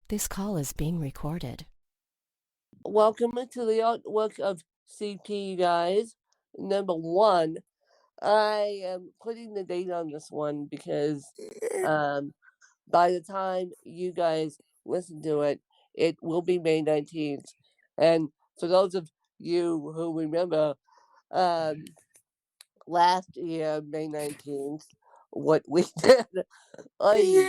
This call is being recorded. Welcome to the artwork of CP, guys. Number one, I am putting the date on this one because by the time you guys listen to it, it will be May 19th. And for those of you who remember, um, last year, May 19th, what we did, ay,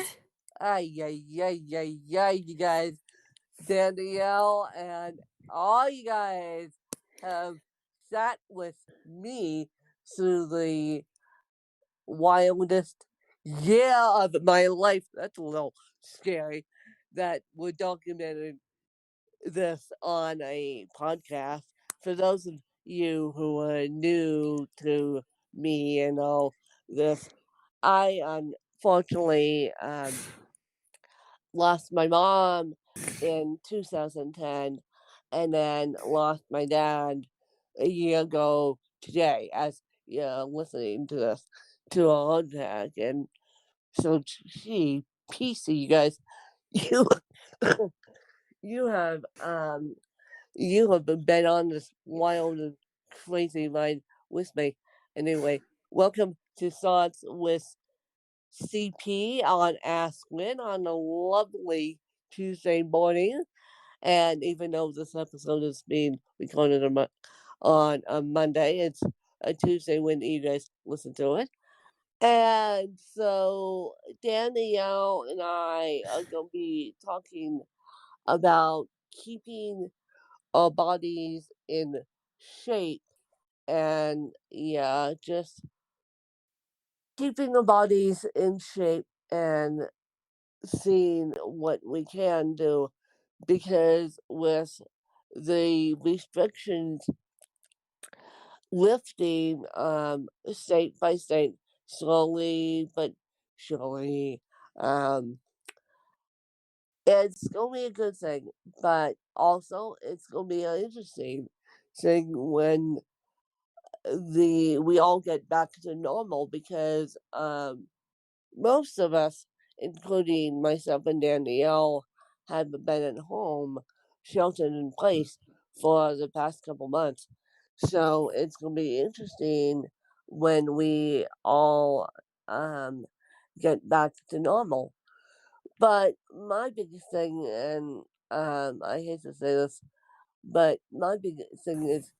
you guys. Danielle and all you guys have sat with me through the wildest year of my life. That's a little scary that we're documenting this on a podcast. For those of you who are new to me and all this, I unfortunately lost my mom in 2010 and then lost my dad a year ago today as listening to this to a heart attack. And so gee PC, you guys, you you have been on this wild and crazy ride with me. Anyway, welcome to Thoughts with CP on Ask Win on a lovely Tuesday morning. And even though this episode is being recorded on a Monday, it's a Tuesday when you guys listen to it. And so Danielle and I are going to be talking about keeping our bodies in shape and, yeah, just keeping our bodies in shape and seeing what we can do because with the restrictions lifting state by state, slowly but surely, um, it's going to be a good thing, but also it's going to be an interesting thing when we all get back to normal because most of us, including myself and Danielle, have been at home, sheltered in place for the past couple months. So it's going to be interesting when we all um, get back to normal. But my biggest thing, and I hate to say this, but my biggest thing is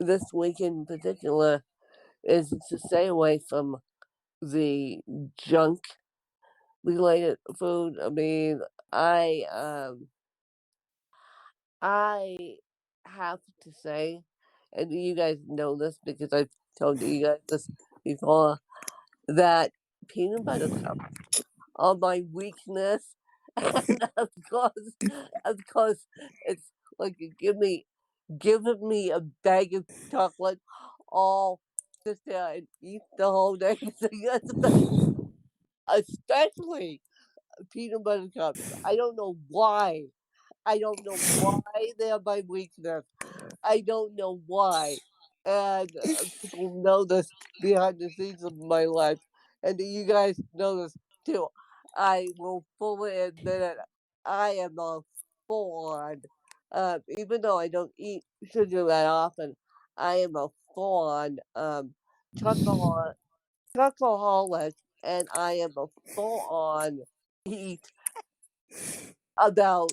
this week in particular is to stay away from the junk related food. I mean, I um I have to say, and you guys know this because I've told you guys this before, that peanut butter cups are my weakness. And of course, it's like you giving me a bag of chocolate, I'll sit there and eat the whole dang thing. Especially peanut butter cups. I don't know why. I don't know why they're my weakness. I don't know why. And people know this behind the scenes of my life. And you guys know this too. I will fully admit it. I am a full on, even though I don't eat sugar that often, I am a full on chocoholic, chocoholic, and I am a full on eat about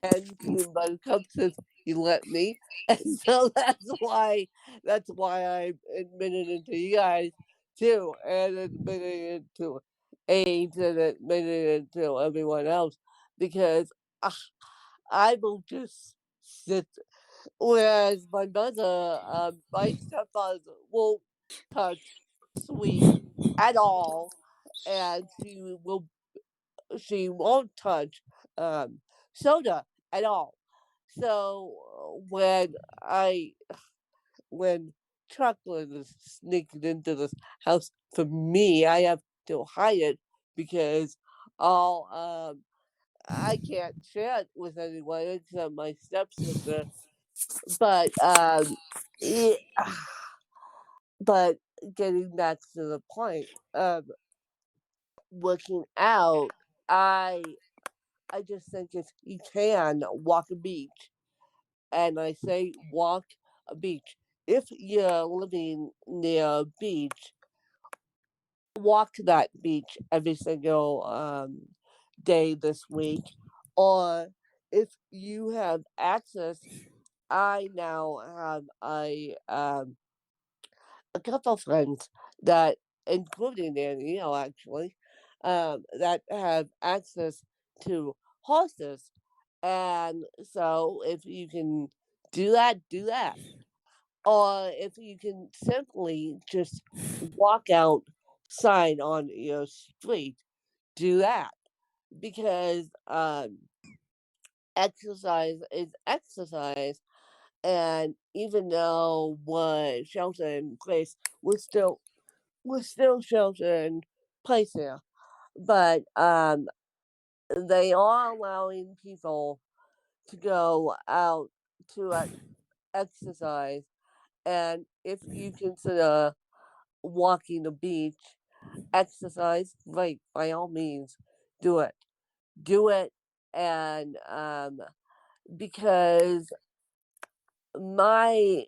10 peanut butter cups if you let me. And so that's why I admitted it to you guys too, and admitted it to AIDS and admitted it to everyone else because uh, I will just sit. Whereas my mother, my stepfather won't touch sweets at all, and she won't touch soda at all. So I when chocolate is sneaked into this house for me, I have to hide it because I'll I can't share it with anyone except my stepsister. But yeah, but getting back to the point of working out, I I just think if you can walk a beach, and I say walk a beach, if you're living near a beach, walk that beach every single day this week. Or if you have access, I now have a couple friends that, including Danielle actually, that have access to horses. And so if you can do that, do that. Or if you can simply just walk outside on your street, do that. Because exercise is exercise. And even though we're shelter in place, we're still shelter in place here. But they are allowing people to go out to exercise. And if you consider walking the beach exercise, right, by all means, do it. Do it. And because my,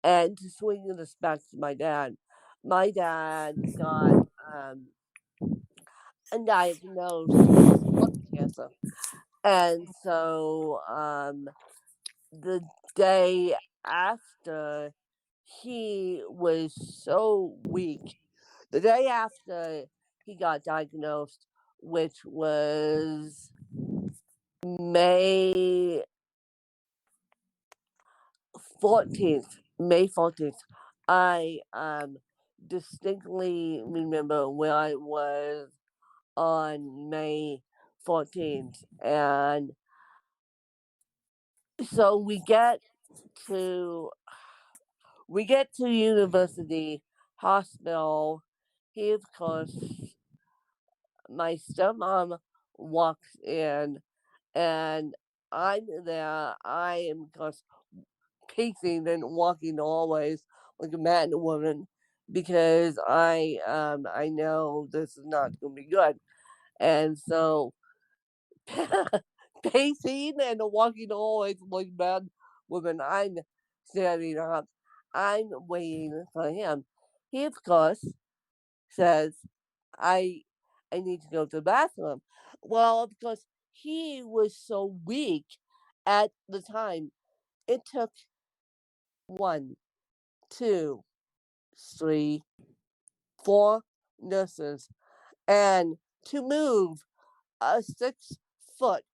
and to swing this back to my dad got diagnosed with lung cancer. And so the day after, he was so weak. The day after he got diagnosed, which was May 14th, May 14th, I distinctly remember where I was on May 14th. And so to we get to University Hospital. He, of course, my stepmom walks in, and I'm there. I am, of course, pacing and walking always like a mad woman because I know this is not going to be good. And so pacing and walking always like a mad woman, I'm standing up. I'm waiting for him. He, of course, says, I I need to go to the bathroom. Well, because he was so weak at the time, it took 1, 2, 3, 4 nurses, and to move a 6 foot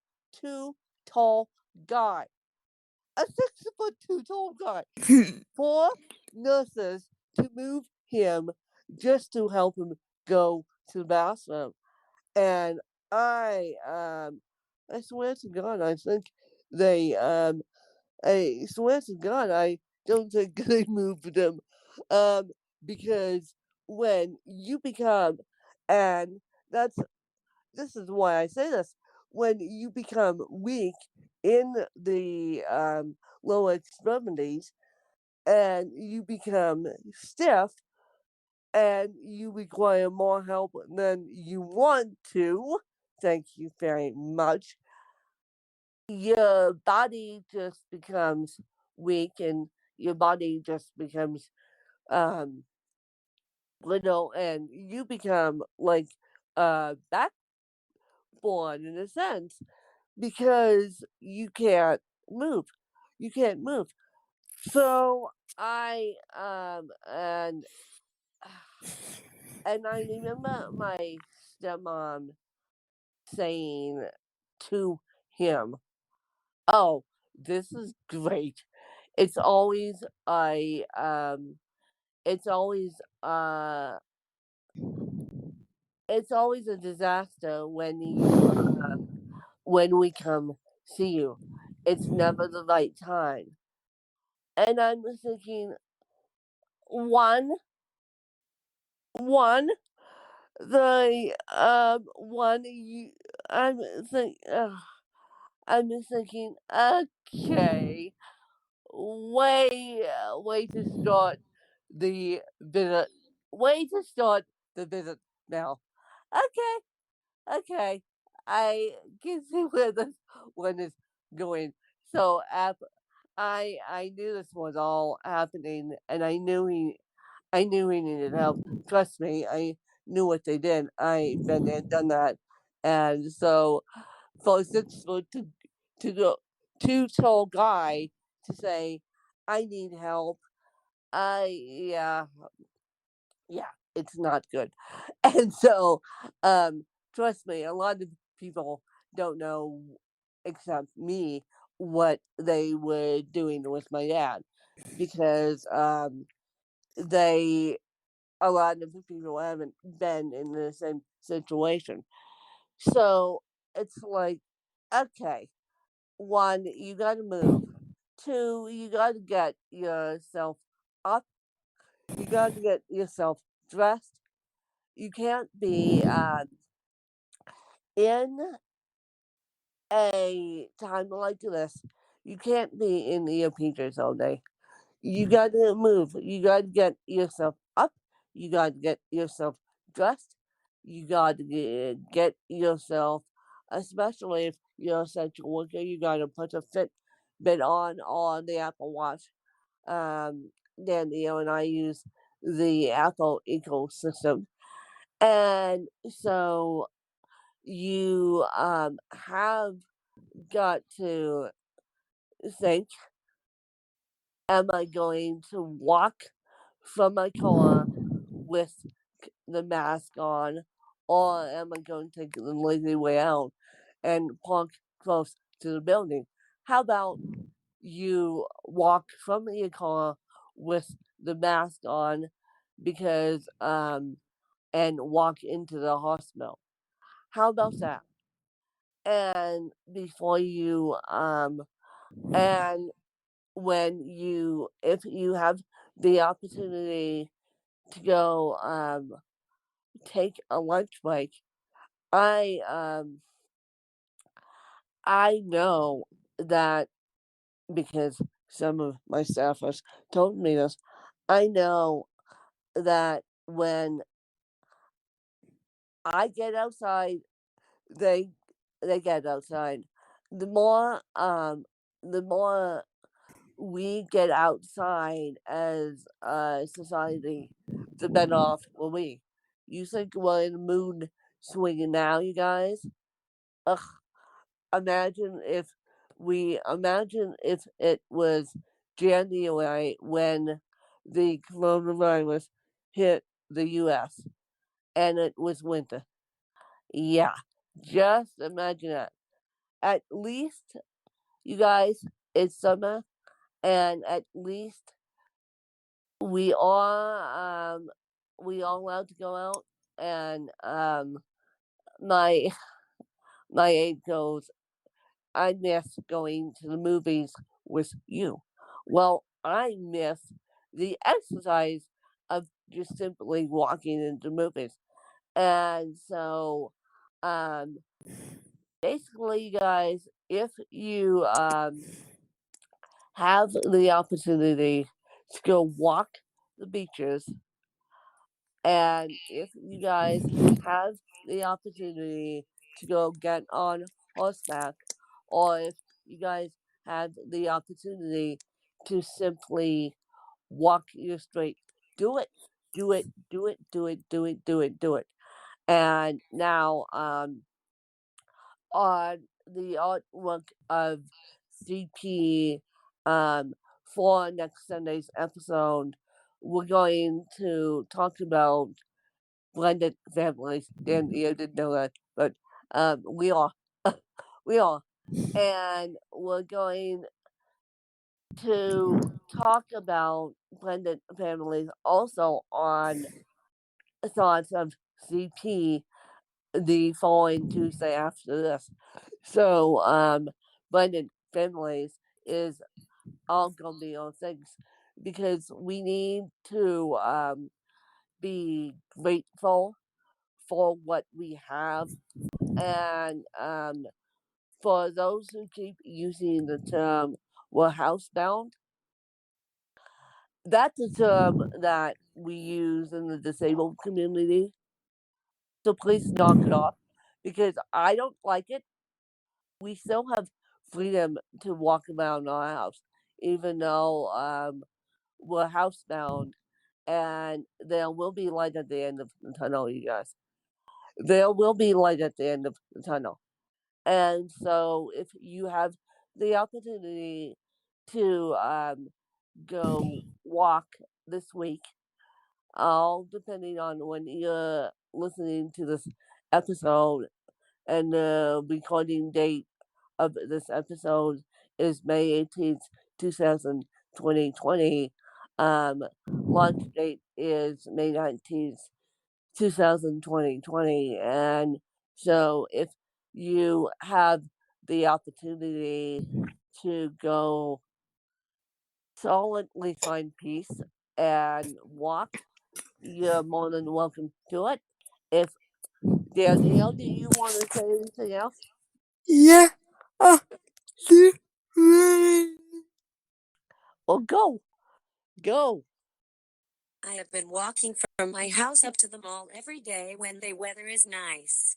2 tall guy, a 6 foot 2 tall guy, 4 nurses to move him just to help him go to the bathroom. And I swear to God, I think they I swear to God, I don't think they moved him. Um, because when you become, and that's this is why I say this, when you become weak in the lower extremities and you become stiff and you require more help than you want to, thank you very much, your body just becomes weak and your body just becomes um, little and you become like backborn in a sense because you can't move. You can't move. So I and I remember my stepmom saying to him, "Oh, this is great. It's always I it's always uh it's always a disaster when we come see you. It's never the right time." And I'm thinking, one, one, one, I'm think, I'm thinking, okay, way to start the visit, way to start the visit now. Okay, okay. I can see where this one is going. So I knew this was all happening, and I knew he needed help. Trust me, I knew what they did. I been there, done that, and so for to go to tell guy to say, I need help. Yeah, yeah, it's not good. And so, trust me, a lot of people don't know, except me, what they were doing with my dad, because they a lot of people haven't been in the same situation. So it's like, okay, one, you got to move. Two, you got to get yourself up. You got to get yourself dressed. You can't be in a time like this. You can't be in your PJs all day. You got to move. You got to get yourself up. You got to get yourself dressed. You got to get yourself, especially if you're a essential worker, you got to put a Fitbit on the Apple Watch. Daniel and I use the Apple ecosystem. And so you have got to think, am I going to walk from my car with the mask on, or am I going to take the lazy way out and park close to the building? How about you walk from your car with the mask on because and walk into the hospital? How about that? And before you and when you if you have the opportunity to go take a lunch break, I I know that because some of my staffers told me this. I know that when I get outside, they they get outside. The more the more we get outside as a society, the better off will we. You think we're in the mood swinging now, you guys? Ugh, imagine if it was January when the coronavirus hit the US and it was winter. Yeah, just imagine that. At least, you guys, it's summer, and at least we are we are allowed to go out, and my my aide goes, I miss going to the movies with you. Well, I miss the exercise of just simply walking into movies. And so um basically, guys, if you have the opportunity to go walk the beaches, and if you guys have the opportunity to go get on horseback, or if you guys have the opportunity to simply walk your street, do it, do it, do it, do it, do it, do it, do it. And now, on the artwork of CP, for next Sunday's episode, we're going to talk about blended families. And you didn't know that, but we are. We are. And we're going to talk about blended families also on Thoughts of CP the following Tuesday after this. So, blended families is all gonna be on things because we need to be grateful for what we have, and for those who keep using the term "we're housebound," that's a term that we use in the disabled community. So please knock it off. because I don't like it. We still have freedom to walk around our house, even though we're housebound, and there will be light at the end of the tunnel, you guys. There will be light at the end of the tunnel. And so if you have the opportunity to go walk this week, all depending on when you're listening to this episode, and the recording date of this episode is May 18th, 2020. Launch date is May 19th, 2020. And so if you have the opportunity to go solidly find peace and walk, you're more than welcome to it. If Danielle, do you want to say anything else? Yeah. Well, go. Go. I have been walking from my house up to the mall every day when the weather is nice.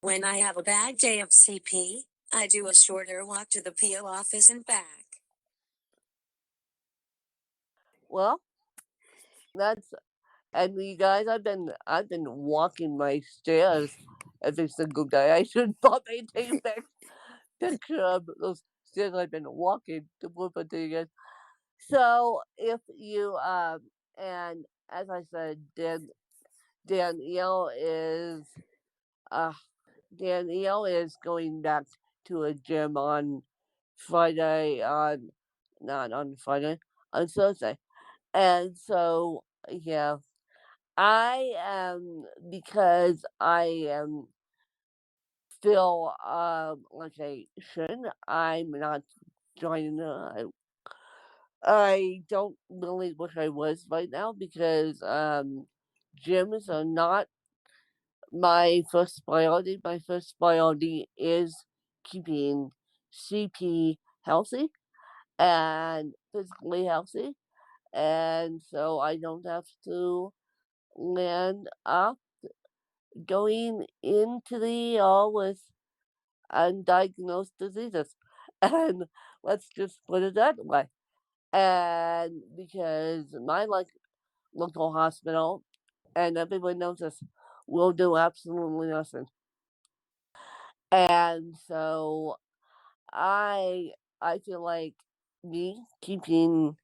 When I have a bad day of CP, I do a shorter walk to the PO office and back. Well, that's and you guys, I've been walking my stairs every single day. I should probably take a picture of those stairs I've been walking to prove it to you guys. So if you and as I said, Danielle is Danielle is going back to a gym on Friday on not on Friday, on Thursday. And so yeah, I am because I am feel like I should. I'm not joining. I don't really wish I was right now because gyms are not my first priority. My first priority is keeping CP healthy and physically healthy, and so I don't have to land up going into the ER with undiagnosed diseases. And let's just put it that way. And because my local hospital, and everyone knows this, will do absolutely nothing. And so I feel like me keeping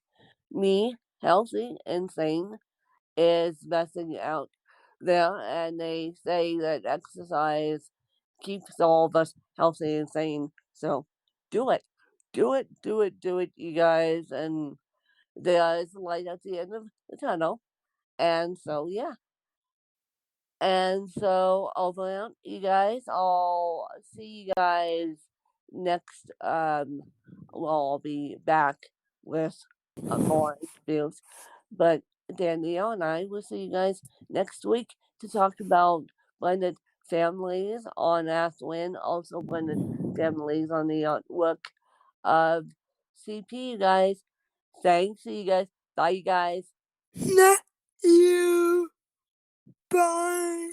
me healthy and sane is messing out there, and they say that exercise keeps all of us healthy and sane. So do it. Do it, you guys. And there is light at the end of the tunnel. And so, yeah. And so, over you guys. I'll see you guys next. Well, I'll be back with more interviews. But Danielle and I will see you guys next week to talk about blended families on Ask Win, also blended families on the artwork of CP, you guys. Thanks, you guys. Bye, you guys. Not you. Bye.